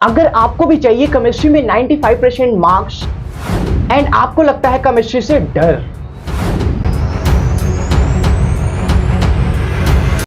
अगर आपको भी चाहिए केमिस्ट्री में 95% मार्क्स एंड आपको लगता है केमिस्ट्री से डर,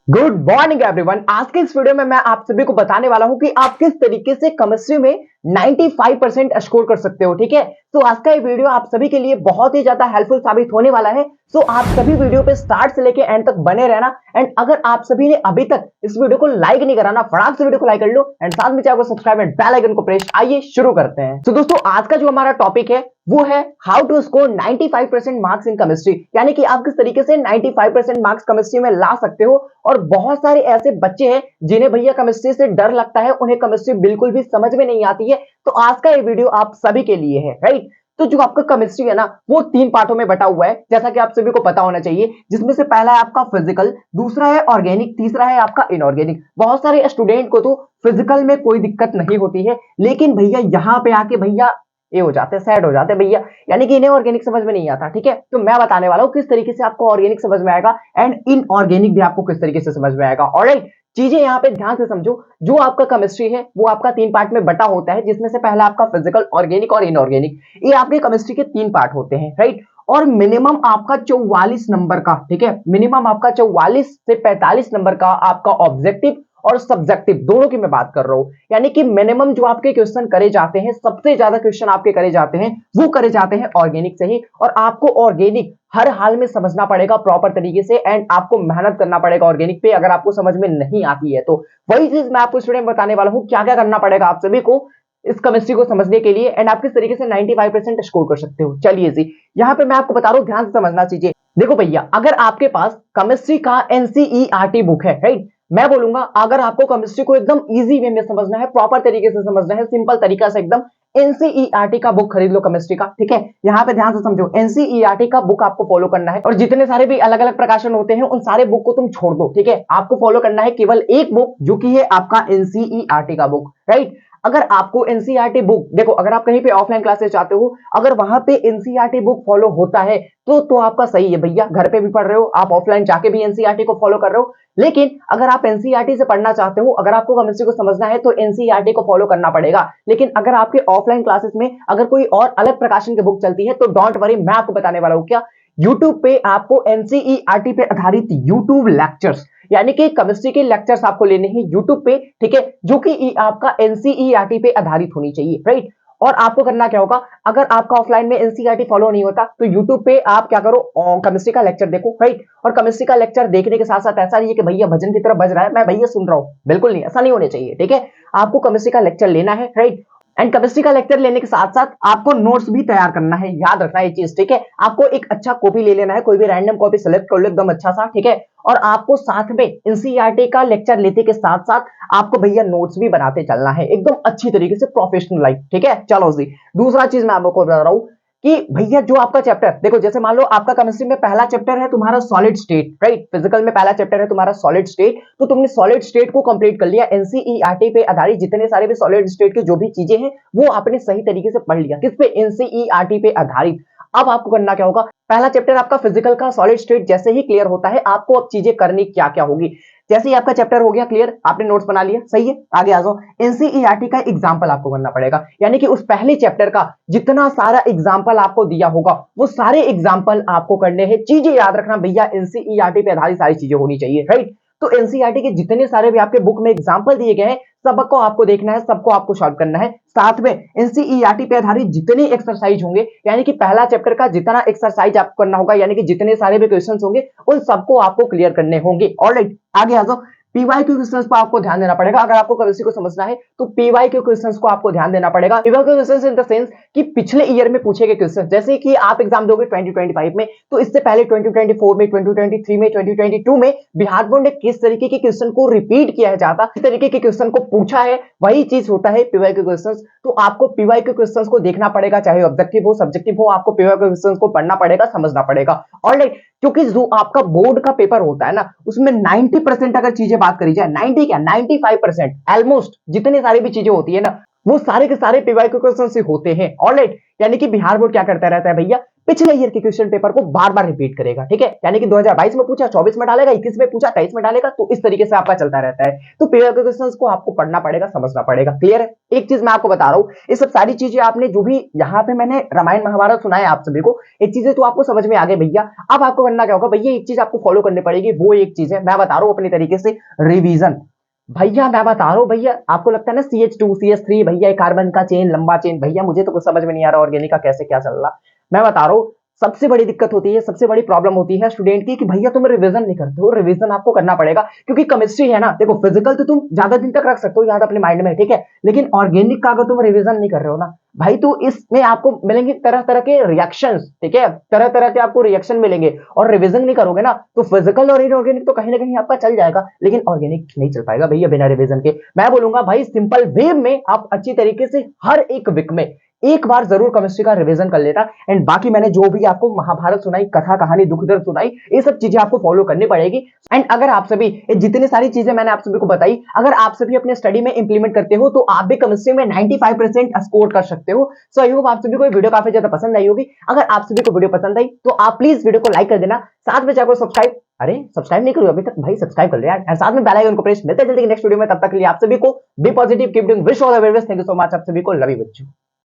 गुड मॉर्निंग एवरीवन। आज के इस वीडियो में मैं आप सभी को बताने वाला हूं कि आप किस तरीके से केमिस्ट्री में 95% स्कोर कर सकते हो। ठीक है, तो आज का ये वीडियो आप सभी के लिए बहुत ही ज्यादा हेल्पफुल साबित होने वाला है। तो आप सभी वीडियो पे स्टार्ट से लेके एंड तक बने रहना। एंड अगर आप सभी ने अभी तक इस वीडियो को लाइक नहीं करा ना, फटाक से वीडियो को लाइक कर लो एंड साथ में चैनल को सब्सक्राइब एंड बेल आइकन को प्रेस। आइए शुरू करते हैं। तो दोस्तों आज का जो हमारा टॉपिक है वो है how to score 95% marks in chemistry, यानी कि आप किस तरीके से 95% मार्क्स केमिस्ट्री में ला सकते हो। और बहुत सारे ऐसे बच्चे हैं जिन्हें भैया केमिस्ट्री से डर लगता है, उन्हें केमिस्ट्री बिल्कुल भी समझ में नहीं आती है। तो आज का ये वीडियो आप सभी के लिए है, राइट। तो जो आपका केमिस्ट्री है ना, वो 3 पार्टों में बटा हुआ है, जैसा कि आप सभी को पता होना चाहिए, जिसमें से पहला है आपका फिजिकल, दूसरा है ऑर्गेनिक, तीसरा है आपका इनऑर्गेनिक। बहुत सारे स्टूडेंट को तो फिजिकल में कोई दिक्कत नहीं होती है, लेकिन भैया यहाँ पे आके भैया ये हो जाते हैं, सैड हो जाते हैं भैया, यानी कि इन्हें ऑर्गेनिक समझ में नहीं आता। ठीक है, तो मैं बताने वाला हूं किस तरीके से आपको ऑर्गेनिक समझ में आएगा एंड इनऑर्गेनिक भी आपको किस तरीके से समझ में आएगा। ऑलराइट, चीजें यहाँ पे ध्यान से समझो। जो आपका केमिस्ट्री है वो आपका 3 पार्ट में बटा होता है, जिसमें से पहला आपका फिजिकल, ऑर्गेनिक और इनऑर्गेनिक। ये आपके केमिस्ट्री के 3 पार्ट होते हैं, राइट। और मिनिमम आपका 44 नंबर का, ठीक है, मिनिमम आपका 44 से 45 नंबर का आपका ऑब्जेक्टिव और सब्जेक्टिव दोनों की मैं बात कर रहा हूं। यानी कि मिनिमम जो आपके क्वेश्चन करे जाते हैं, सबसे ज्यादा क्वेश्चन आपके करे जाते हैं, वो करे जाते हैं ऑर्गेनिक से ही। और आपको ऑर्गेनिक हर हाल में समझना पड़ेगा प्रॉपर तरीके से एंड आपको मेहनत करना पड़ेगा ऑर्गेनिक पे, अगर आपको समझ में नहीं आती है तो। वही चीज मैं आपको स्टूडेंट बताने वाला हूं, क्या क्या करना पड़ेगा आप सभी को इस केमिस्ट्री को समझने के लिए एंड आप किस तरीके से 95% स्कोर कर सकते हो। चलिए जी, यहां पे मैं आपको बता रहा हूं, ध्यान से समझना चीजें। देखो भैया, अगर आपके पास केमिस्ट्री का एनसीईआरटी बुक है, राइट, मैं बोलूंगा अगर आपको केमिस्ट्री को एकदम इजी वे में समझना है, प्रॉपर तरीके से समझना है, सिंपल तरीका से एकदम, एनसीईआरटी का बुक खरीद लो केमिस्ट्री का। ठीक है, यहां पे ध्यान से समझो, एनसीईआरटी का बुक आपको फॉलो करना है और जितने सारे भी अलग अलग प्रकाशन होते हैं उन सारे बुक को तुम छोड़ दो। ठीक है, आपको फॉलो करना है केवल एक बुक, जो कि है आपका एनसीईआरटी का बुक, राइट। अगर आपको एनसीईआरटी बुक, देखो अगर आप कहीं पे ऑफलाइन क्लासेस चाहते हो, अगर वहां पे एनसीईआरटी बुक फॉलो होता है तो आपका सही है भैया, घर पे भी पढ़ रहे हो आप, ऑफलाइन जाके भी एनसीईआरटी को फॉलो कर रहे हो। लेकिन अगर आप एनसीईआरटी से पढ़ना चाहते हो, अगर आपको केमिस्ट्री को समझना है तो एनसीईआरटी को फॉलो करना पड़ेगा। लेकिन अगर आपके ऑफलाइन क्लासेस में अगर कोई और अलग प्रकाशन की बुक चलती है तो डोंट वरी, मैं आपको बताने वाला हूं क्या, यूट्यूब पे आपको एनसीईआरटी पे आधारित यूट्यूब लेक्चर्स, यानी कि केमिस्ट्री के लेक्चर्स आपको लेने हैं यूट्यूब पे, ठीक है, जो कि आपका एनसीईआरटी पे आधारित होनी चाहिए, राइट। और आपको करना क्या होगा, अगर आपका ऑफलाइन में एनसीईआरटी फॉलो नहीं होता तो यूट्यूब पे आप क्या करो, केमिस्ट्री का लेक्चर देखो, राइट। और केमिस्ट्री का लेक्चर देखने के साथ साथ ऐसा नहीं है कि भैया भजन की तरह बज रहा है, मैं भैया सुन रहा हूं, बिल्कुल नहीं, ऐसा नहीं होना चाहिए। ठीक है, आपको केमिस्ट्री का लेक्चर लेना है, राइट। एंड केमिस्ट्री का लेक्चर लेने के साथ साथ आपको नोट्स भी तैयार करना है, याद रखना ये चीज, ठीक है। आपको एक अच्छा कॉपी ले लेना है, कोई भी रैंडम कॉपी सेलेक्ट कर लो एकदम अच्छा सा, ठीक है। और आपको साथ में एनसीईआरटी का लेक्चर लेते के साथ साथ आपको भैया नोट्स भी बनाते चलना है एकदम अच्छी तरीके से, प्रोफेशनल लाइफ। ठीक है, चलो जी, दूसरा चीज मैं आपको बता रहा हूं कि भैया जो आपका चैप्टर, देखो जैसे मान लो आपका केमिस्ट्री में पहला चैप्टर है तुम्हारा सॉलिड स्टेट, राइट, फिजिकल में पहला चैप्टर है तुम्हारा सॉलिड स्टेट, तो तुमने सॉलिड स्टेट को कंप्लीट कर लिया, एनसीईआरटी पे आधारित जितने सारे भी सॉलिड स्टेट की जो भी चीजें हैं वो आपने सही तरीके से पढ़ लिया, किस पे, एनसीईआरटी पे आधारित। अब आपको करना क्या होगा, पहला चैप्टर आपका फिजिकल का सॉलिड स्टेट जैसे ही क्लियर होता है, आपको अब चीजें करनी क्या क्या होगी। जैसे ही आपका चैप्टर हो गया क्लियर, आपने नोट्स बना लिया, सही है, आगे आ जाओ। एनसीईआरटी का एग्जांपल आपको करना पड़ेगा, यानी कि उस पहले चैप्टर का जितना सारा एग्जांपल आपको दिया होगा वो सारे एग्जांपल आपको करने हैं। चीजें याद रखना भैया, एनसीईआरटी पे आधारित सारी चीजें होनी चाहिए, राइट। तो एनसीईआरटी के जितने सारे भी आपके बुक में एग्जांपल दिए गए हैं, सबको आपको देखना है, सबको आपको सॉल्व करना है। साथ में एनसीईआरटी पे आधारित जितने एक्सरसाइज होंगे, यानी कि पहला चैप्टर का जितना एक्सरसाइज आपको करना होगा, यानी कि जितने सारे भी क्वेश्चंस होंगे उन सबको आपको क्लियर करने होंगे। ऑलराइट, आगे आ जाओ। पीवाईक्यू क्वेश्चंस पर आपको ध्यान देना पड़ेगा, अगर आपको केमिस्ट्री को समझना है तो पीवाईक्यू क्वेश्चंस को आपको ध्यान देना पड़ेगा। PYQ questions in the sense कि पिछले ईयर में पूछे गए क्वेश्चन, जैसे कि आप एग्जाम दोगे 2025 में, तो इससे पहले 2024 में, 2023 में, 2022 में बिहार बोर्ड ने किस तरीके के क्वेश्चन को रिपीट किया है जाता, किस तरीके के क्वेश्चन को पूछा है, वही चीज होता है पीवाईक्यू क्वेश्चंस। तो आपको पीवाईक्यू क्वेश्चंस को देखना पड़ेगा, चाहे ऑब्जेक्टिव हो सब्जेक्टिव हो, आपको पीवाईक्यू क्वेश्चंस को पढ़ना पड़ेगा, समझना पड़ेगा। ऑलराइट, क्योंकि जो आपका बोर्ड का पेपर होता है ना, उसमें 90% अगर चीजें बात करी जाए, 90 क्या 95% ऑलमोस्ट जितनी सारी भी चीजें होती है ना, वो सारे के सारे पीवाईक्यू क्वेश्चन से होते हैं। ऑलराइट, यानी कि बिहार बोर्ड क्या करता रहता है भैया, पिछले ईयर के क्वेश्चन पेपर को बार बार रिपीट करेगा। ठीक है, यानी कि 2022 में पूछा 24 में डालेगा, 21 में पूछा 23 में डालेगा, तो इस तरीके से आपका चलता रहता है। तो पीवाईक्यू क्वेश्चंस को आपको पढ़ना पड़ेगा, समझना पड़ेगा। क्लियर है? एक चीज मैं आपको बता रहा हूं, ये सब सारी चीजें आपने जो भी यहाँ पे मैंने रामायण महाभारत सुनाया आप सभी को, ये चीजें तो आपको समझ में आ गई भैया। अब आपको करना क्या होगा भैया, एक चीज आपको फॉलो करनी पड़ेगी, वो एक चीज है, मैं बता रहा हूं अपनी तरीके से, रिवीजन। भैया मैं बता रहा हूं भैया, आपको लगता है ना CH2 CH3 भैया कार्बन का चेन, लंबा चेन, भैया मुझे तो कुछ समझ में नहीं आ रहा ऑर्गेनिक का कैसे क्या चल रहा। मैं बता रहा हूं, सबसे बड़ी दिक्कत होती है, सबसे बड़ी प्रॉब्लम होती है स्टूडेंट की कि भैया तुम रिवीजन नहीं करते हो। रिवीजन आपको करना पड़ेगा, क्योंकि केमिस्ट्री है ना, देखो फिजिकल तो तुम ज्यादा दिन तक रख सकते हो याद अपने माइंड में, ठीक है, लेकिन ऑर्गेनिक का अगर तुम रिवीजन नहीं कर रहे हो ना भाई, तो इसमें आपको मिलेंगे तरह तरह के रिएक्शंस। ठीक है, तरह तरह के आपको रिएक्शन मिलेंगे, और रिवीजन नहीं करोगे ना तो फिजिकल और इनऑर्गेनिक तो कहीं ना कहीं आपका चल जाएगा, लेकिन ऑर्गेनिक नहीं चल पाएगा भैया बिना रिवीजन के। मैं बोलूंगा भाई सिंपल वे में आप अच्छी तरीके से हर एक वीक में एक बार जरूर केमिस्ट्री का रिवीजन कर लेना। एंड बाकी मैंने जो भी आपको महाभारत सुनाई, कथा कहानी दुख दर्द सुनाई, ये सब चीजें आपको फॉलो करनी पड़ेगी। एंड अगर आप सभी जितनी सारी चीजें मैंने आप सभी को बताई, अगर आप सभी अपने स्टडी में इंप्लीमेंट करते हो तो आप भी केमिस्ट्री में 95% स्कोर कर सकते हो। सो आई होप आप सभी को ये वीडियो काफी ज्यादा पसंद आई होगी। अगर आप सभी को वीडियो पसंद आई तो आप प्लीज वीडियो को लाइक कर देना, साथ में जाकर सब्सक्राइब, अरे सब्सक्राइब नहीं करो अभी तक भाई, सब्सक्राइब कर ले यार, साथ में बेल आइकन को प्रेस। मिलते हैं जल्दी नेक्स्ट वीडियो में, तब तक के लिए आप सभी को be positive, keep doing, wish all the very best. Thank you so much, आप सभी को लव यू बच्चों।